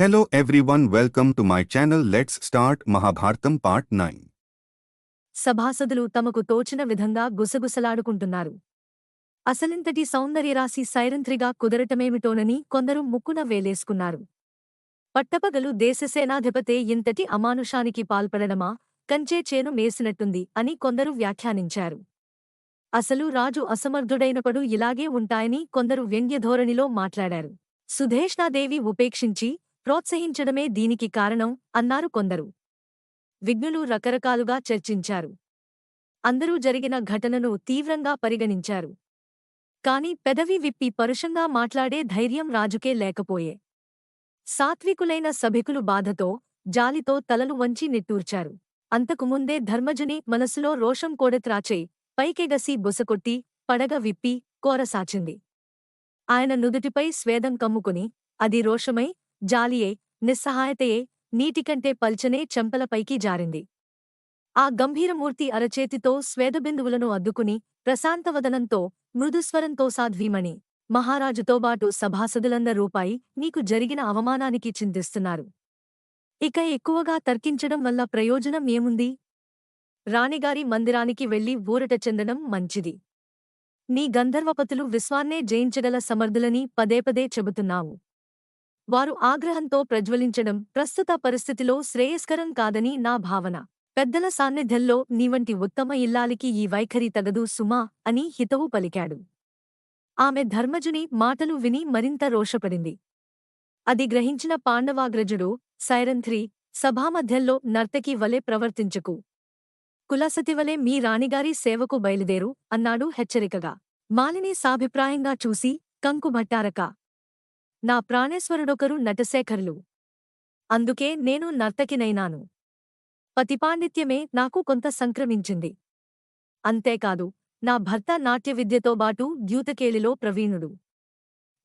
Hello everyone, welcome to my channel. Let's start Mahabharatam part 9. సభాసదులు తమకు తోచిన విధంగా గుసగుసలాడుకుంటున్నారు. అసలింతటి సౌందర్యరాశి సైరంధ్రిగా కుదరటమేమిటోనని కొందరు ముక్కున వేలేసుకున్నారు. పట్టపగలు దేశసేనాధిపతే ఇంతటి అమానుషానికి పాల్పడడమా, కంచే చేను మేసినట్టుంది అని కొందరు వ్యాఖ్యానించారు. అసలు రాజు అసమర్థుడైనప్పుడు ఇలాగే ఉంటాయని కొందరు వ్యంగ్యధోరణిలో మాట్లాడారు. సుధేష్ణాదేవి ఉపేక్షించి ప్రోత్సహించడమే దీనికి కారణం అన్నారు కొందరు. విజ్ఞులు రకరకాలుగా చర్చించారు. అందరూ జరిగిన ఘటనను తీవ్రంగా పరిగణించారు. కాని పెదవి విప్పి పరుషంగా మాట్లాడే ధైర్యం రాజుకే లేకపోయే. సాత్వికులైన సభికులు బాధతో, జాలితో తలలు వంచి నిట్టూర్చారు. అంతకుముందే ధర్మజుని మనసులో రోషం కోడెత్రాచే, పైకెగసి బుసకొట్టి, పడగ విప్పి, కోరసాచింది. ఆయన నుదుటిపై స్వేదం కమ్ముకుని, అది రోషమై, జాలియే, నిస్సహాయతయే, నీటికంటే పల్చనే చెంపలపైకి జారింది. ఆ గంభీరమూర్తి అరచేతితో స్వేదబిందువులను అద్దుకుని, ప్రశాంతవదనంతో, మృదుస్వరంతో సాధ్వీమణి, మహారాజుతోబాటు సభాసదులందరూ నీకు జరిగిన అవమానానికి చింతిస్తున్నారు. ఇక ఎక్కువగా తర్కించడం వల్ల ప్రయోజనం ఏముంది? రాణిగారి మందిరానికి వెళ్లి ఊరట చెందడం మంచిది. నీ గంధర్వపతులు విశ్వాన్నే జయించగల సమర్థులని పదేపదే చెబుతున్నావు. వారు ఆగ్రహంతో ప్రజ్వలించడం ప్రస్తుత పరిస్థితిలో శ్రేయస్కరం కాదని నా భావన. పెద్దల సాన్నిధ్యంలో నీవంటి ఉత్తమ ఇల్లాలికి ఈ వైఖరి తగదు సుమా అని హితవు పలికాడు. ఆమె ధర్మజుని మాటలు విని మరింత రోషపడింది. అది గ్రహించిన పాండవాగ్రజుడు, సైరంధ్రి, సభామధ్యంలో నర్తకి వలె ప్రవర్తించకు. కులసతివలే మీ రాణిగారి సేవకు బయలుదేరు అన్నాడు హెచ్చరికగా. మాలిని సాభిప్రాయంగా చూసి, కంకుభట్టారక. నా ప్రాణేశ్వరుడొకరు నటశేఖరులు. అందుకే నేను నర్తకినైనాను. పతిపాండిత్యమే నాకు కొంత సంక్రమించింది. అంతేకాదు, నా భర్త నాట్యవిద్యతోబాటు ద్యూతకేళిలో ప్రవీణుడు.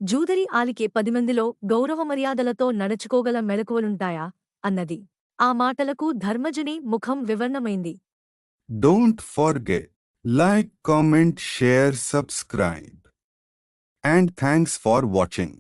జూదరి ఆలికే 10 మందిలో గౌరవమర్యాదలతో నడుచుకోగల మెలకువలుంటాయా అన్నది. ఆ మాటలకు ధర్మజుని ముఖం వివర్ణమైంది. Don't forget, like, comment, share, subscribe. And thanks for watching.